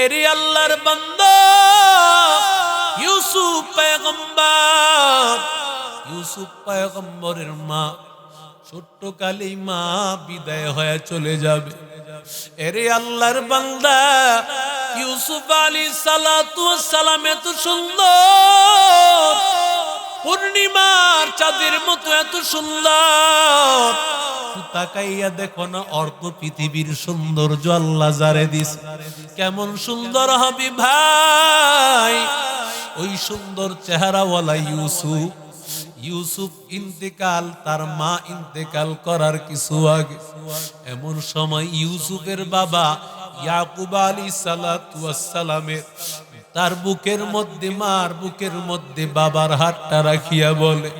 এরে আল্লাহর বান্দা ইউসুফ পয়গম্বরের মা ছোট্ট কালেই মা বিদায় হয়ে চলে যাবে। এরে আল্লাহর বান্দা ইউসুফ আলাইহিস সালাতু ওয়াস সালাম এত সুন্দর, পূর্ণিমার চাঁদের মতো এত সুন্দর। তাকাইয়া দেখো না, অর্ধ পৃথিবীর সৌন্দর্য আল্লাহ যারে দিস, কেমন সুন্দর হবে ভাই। ওই সুন্দর চেহারাওয়ালা ইউসুফ ইন্তেকাল, তার মা ইন্তেকাল করার কিছু আগে। এমন সময় ইউসুফের বাবা ইয়াকুব আলাইহিস সালাতু ওয়াস সালামের তার বুকের মধ্যে, মার বুকের মধ্যে বাবার হাতটা রাখিয়া বলে,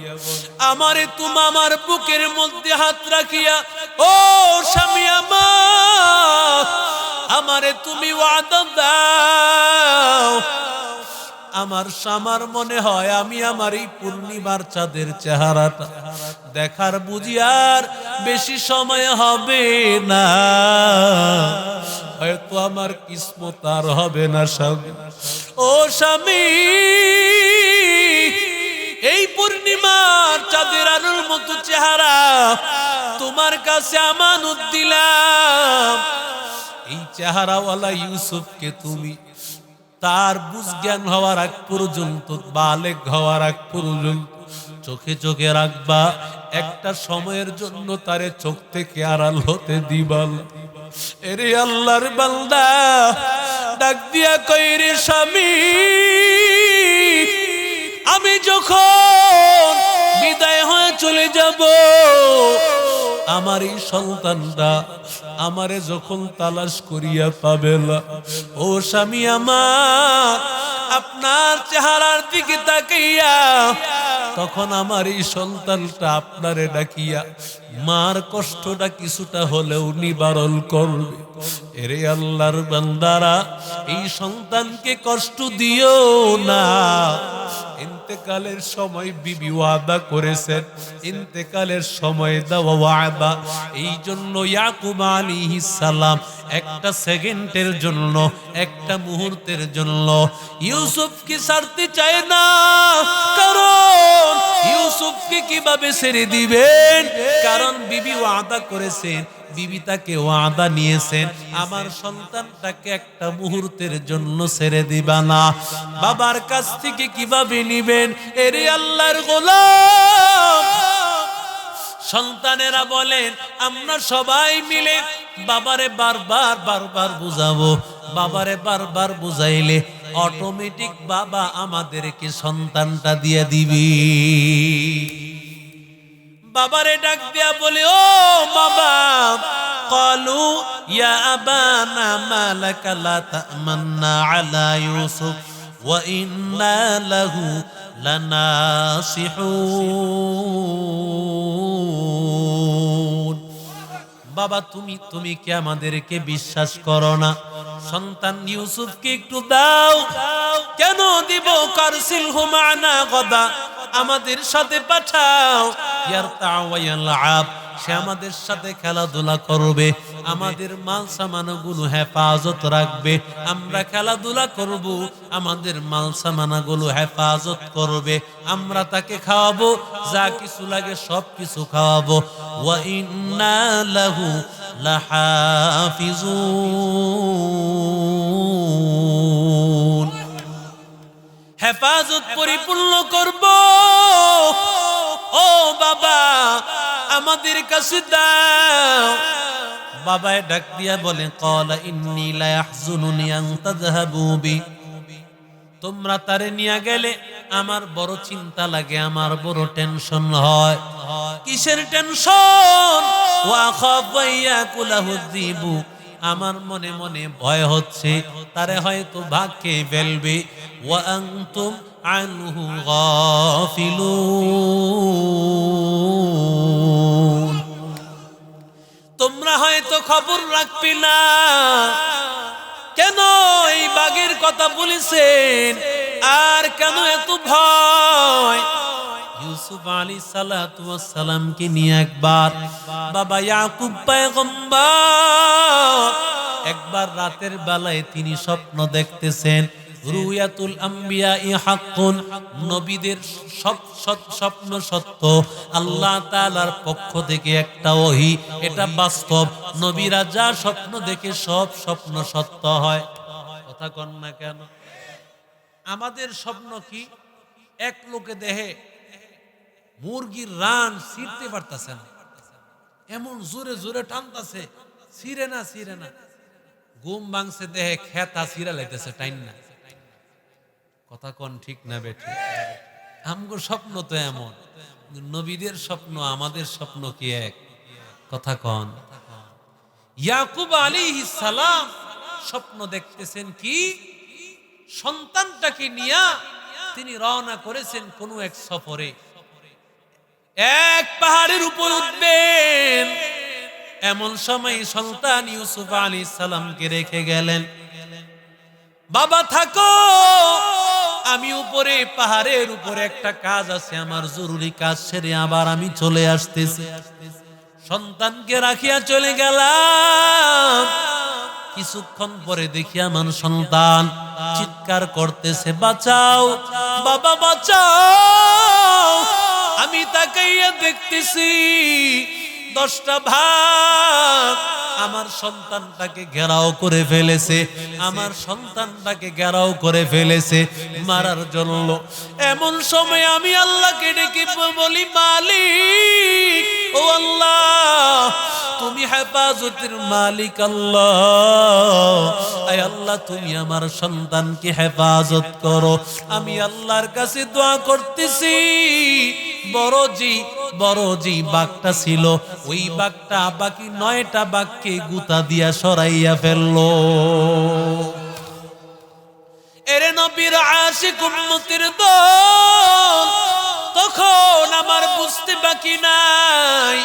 আমারে তুমি আমার বুকের মধ্যে হাত রাখিয়া, ও স্বামী আমারে তুমি ওয়াদা দাও, আমার মনে হয় আমি আমার এই পূর্ণিমার চাঁদের চেহারাটা দেখার বুঝি আর বেশি সময় হবে না, হয়তো আমার কিসমত আর হবে না স্বামী। ও স্বামী, এই পূর্ণিমার চাঁদের আলোর মতো চেহারা তোমার কাছে আমানত দিলাম। এই চেহারাওয়ালা ইউসুফকে তুমি তার বুঝ জ্ঞান হওয়ার আগ পর্যন্ত, বালেগ হওয়ার আগ পর্যন্ত চোখে চোখে রাখবা। একটা সময়ের জন্য তারে চোখ থেকে আড়াল হতে দিবা। এরে আল্লাহর বান্দা ডাক দিয়া কই, রে স্বামী, আমি যখন বিদায় হয়ে চলে যাব, আমার এই সন্তানটা আমারে যখন তালাশ করিয়া পাবে না, ও স্বামী আমার, আপনার চেহারার দিকে তাকাইয়া তখন আমার এই সন্তানটা আপনারে ডাকিয়া মার কষ্টটা কিছুটা হলেও নিবারণ করবে। এরে আল্লাহর বান্দারা, এই সন্তানকে কষ্ট দিও না। ইন্তেকালের সময় বিবি ওয়াদা করেছেন, ইন্তেকালের সময় দেওয়া ওয়াদা। এই জন্য ইয়াকুব আলাইহিস সালাম একটা সেকেন্ডের জন্য, একটা মুহূর্তের জন্য ইউসুফকে ছাড়তে চায় না। কারণ ইউসুফকে কিভাবে ছেড়ে দিবেন? কারণ বিবি ওয়াদা করেছেন, বিবি তাকে ওয়াদা নিয়েছেন, আমার সন্তানটাকে একটা মুহূর্তের জন্য ছেড়ে দিবা না। বাবার কাছ থেকে কিভাবে নিবেন? এরে আল্লাহর গোলাম, সন্তানেরা বলেন, আমরা সবাই মিলে বাবারে বারবার বুঝাবো। বাবারে বারবার বুঝাইলে অটোমেটিক বাবা আমাদেরকে সন্তানটা দিয়ে দিবি। বাবারে ডাক দিয়া বলে, ও বাবা, ক্বালু ইয়া আবানা মা লাকা লা তা'মান্না আলা ইউসুফ ওয়া ইন্না লাহু লানাসিহুন। বাবা, তুমি কি আমাদেরকে বিশ্বাস করো না? সন্তান ইউসুফকে একটু দাও। কেন দিব? কারসিলহু মা'না গাদা, আমাদের সাথে পাঠাও। ইয়ারতা'উ ওয়া ইয়ালআব, সে আমাদের সাথে খেলাধুলা করবে, আমাদের মাল সামানগুলো হেফাজত রাখবে। আমরা খেলাধুলা করব, আমাদের মাল সামানগুলো হেফাজত করবে। আমরা তাকে খাওয়াবো, যা কিছু লাগে সব কিছু খাওয়াবো। ওয়া ইন্না লাহু লাহাফিজুন, হেফাজত পরিপূর্ণ করব। ও বাবা, আমাদের কাছে দাও। বাবায় ডাক দিয়া বলে, ক্বালা ইন্নী লা ইয়াহযুনুনি আন তাযহাবু বি, তোমরা তারে নিয়ে গেলে আমার বড় চিন্তা লাগে, আমার বড় টেনশন হয়। কিসের টেনশন? ওয়া খাফা ইয়াকুলাহু যিবু, আমার মনে মনে ভয় হচ্ছে তারে হয়তো ভাগ খেয়ে ফেলবে। ওয়া আনতুম আনহু গাফিলুন, তোমরা হয়তো খবর রাখবে না। কেন এই বাঘের কথা বলেছেন? আর কেন এত ভয়? ইউসুফ আলাইহিস সালাতু ওয়াস সালামকে নিয়ে একবার বাবা ইয়াকুব পয়গম্বর একবার রাতের বেলায় তিনি স্বপ্ন দেখতেছেন। রুয়াতুল আম্বিয়াই হাক্কুন, নবীদের সব স্বপ্ন সত্য, আল্লাহ তাআলার পক্ষ থেকে একটা ওহী, এটা বাস্তব। নবীরা যা স্বপ্ন দেখে সব স্বপ্ন সত্য হয়। কথা কন না কেন? আমাদের স্বপ্ন কি? এক লোকে দেহে মুরগির রান ছিঁড়তে পারতেছে না, এমন জোরে জোরে টানতেছে, ছিঁড়ে না। ঘুম ভাঙছে, দেহে খেতা ছিঁড়া লাইতেছে, টাইন না। কথা কন ঠিক না বেঠিক? আমগো স্বপ্ন তো এমন, নবীদের স্বপ্ন আমাদের স্বপ্ন কি এক? কথা কন। ইয়াকুব আলাইহিস সালাম স্বপ্ন দেখতেছেন কি? সন্তানটাকে নিয়ে তিনি রওনা করেছেন কোন এক সফরে। এক পাহাড়ের উপর উঠবেন, এমন সময় সন্তান ইউসুফ আলাইহিস সালামকে রেখে গেলেন। বাবা থাকো, আমি উপরে পাহাড়ের উপরে একটা কাজ আছে, আমার জরুরি কাজ সেরে আবার আমি চলে আসতেছি। সন্তানকে রাখিয়া চলে গেলাম। কিছুক্ষণ পরে দেখি আমার সন্তান চিৎকার করতেছে, বাঁচাও বাবা বাঁচাও। আমি তাকাইয়া দেখতেছি 10টা ভাগ আমার সন্তানটাকে ঘেরাও করে ফেলেছে, আমার সন্তানটাকে ঘেরাও করে ফেলেছে মারার জন্য। এমন সময় আমি আল্লাহকে ডেকে বলি, মালিক ও আল্লাহ, তুমি হেফাজতের মালিক আল্লাহ, আয় আল্লাহ তুমি আমার সন্তানকে হেফাজত করো। আমি আল্লাহর কাছে দোয়া করতেছি, বড় যে বাঘটা ছিল, ওই বাঘটা বাকি 9টা বাঘকে গুতা দিয়া সরাইয়া ফেললো। এরে নবীর আশিক উম্মতের দল, তখন আমার বুঝতে বাকি নাই,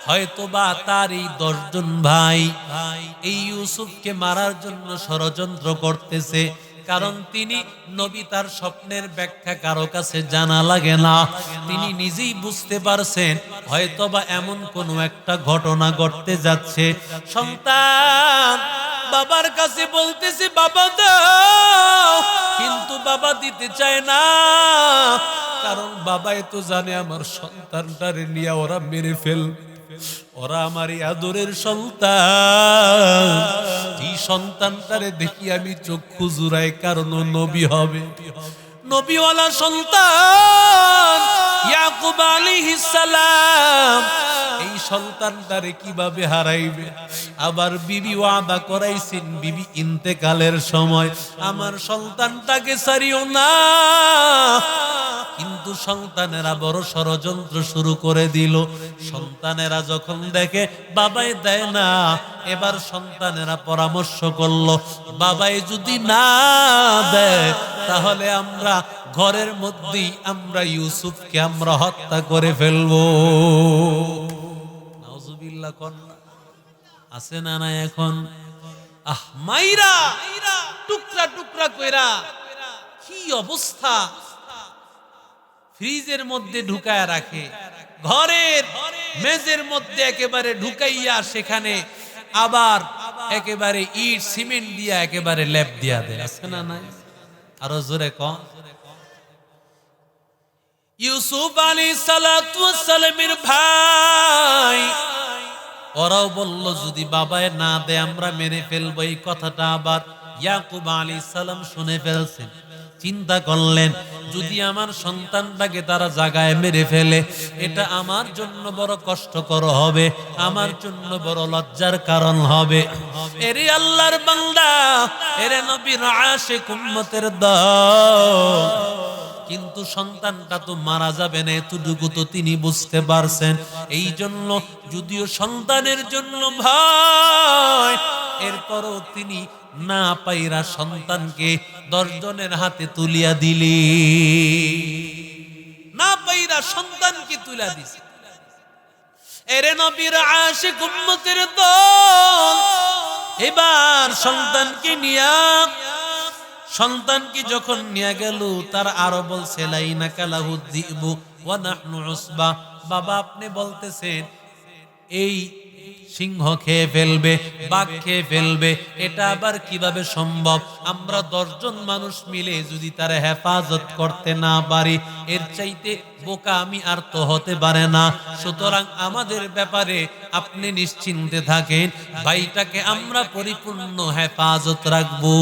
হয়তোবা তার এই 10 জন ভাই এই ইউসুফকে মারার জন্য ষড়যন্ত্র করতেছে। কারণ তিনি নবী, তার স্বপ্নের ব্যাখ্যা কারো কাছে জানা লাগে না, তিনি নিজেই বুঝতে পারছেন হয়তোবা এমন কোনো একটা ঘটনা ঘটতে যাচ্ছে। সন্তান বাবার কাছে বলতেছে, বাবা দাও, কিন্তু বাবা দিতে চায় না, কারণ বাবাই তো জানে আমার সন্তানটারে নিয়ে ওরা মেরে ফেলবে, ওরা আমার আদরের সন্তান, এই সন্তানটারে দেখি আমি চক্ষু জুড়াই, কারণ নবী হবে, নবীওয়ালা সন্তান ইয়াকুব আলাইহিস সালাম। এই সন্তানটারে কিভাবে হারাইবে? আবার বিবি ওয়াদা করাইছেন, বিবি ইন্তেকালের সময় আমার সন্তানটাকে ছাড়িও না, কিন্তু সন্তানেরা বড় ষড়যন্ত্র শুরু করে দিল। সন্তানেরা যখন দেখে বাবাই দেয় না, এবার সন্তানেরা পরামর্শ করলো, বাবাই যদি না দেয় তাহলে আমরা ঘরের মধ্যেই আমরা ইউসুফকে আমরা হত্যা করে ফেলবো। নাউজুবিল্লাহ কন্যা আছে না না এখন? মাইরা টুকরা টুকরা কইরা কি অবস্থা, ফ্রিজের মধ্যে ঢুকায়া রাখে, ঘরের মেজের মধ্যে একেবারে ঢুকাইয়া সেখানে আবার একেবারে ইট সিমেন্ট দিয়া একেবারে লেপ দিয়া দেয়। আছে না নাই? আরো জোরে কম। ইউসুফ আলাইহিস সালাতু ওয়াস সালামের ভাই ওরাও বলল, যদি বাবায় না দেয় আমরা মেরে ফেলবো। এই কথাটা আবার ইয়াকুব আলাইহিস সালাম শুনে ফেলছেন। চিন্তা করলেন, যদি আমার সন্তানটাকে তারা জায়গায় মেরে ফেলে, এটা আমার জন্য বড় কষ্টকর হবে, আমার জন্য বড় লজ্জার কারণ হবে। এরে আল্লাহর বান্দা, এরে নবীর আশিক উম্মতের দল, কিন্তু সন্তানটা তো মারা যাবে না, এতটুকু তো তিনি বুঝতে পারছেন। এই জন্য যদিও সন্তানের জন্য ভয়, এরপরও তিনি না পাইরা সন্তানকে 10 জনের হাতে তুলিয়া দিলি, না পাইরা সন্তানকে তুলিয়া দিছে। এরে নবীর আশিক উম্মতের দল, এবার সন্তানকে নিয়া, সন্তানকে যখন নিয়ে গেল, তার আরো বলছে লাইনাকা লাহুদ্দিবু ওয়া নাহনু উসবা। বাবা আপনি বলতেছেন এই সিংহ খেয়ে ফেলবে, বাঘ খেয়ে ফেলবে, এটা আবার কিভাবে সম্ভব? আমরা 10 জন মানুষ মিলে যদি তার হেফাজত করতে না পারি, এর চাইতে বোকা আমি আর তো হতে পারে না। সুতরাং আমাদের ব্যাপারে আপনি নিশ্চিন্তে থাকেন, ভাইটাকে আমরা পরিপূর্ণ হেফাজত রাখবো।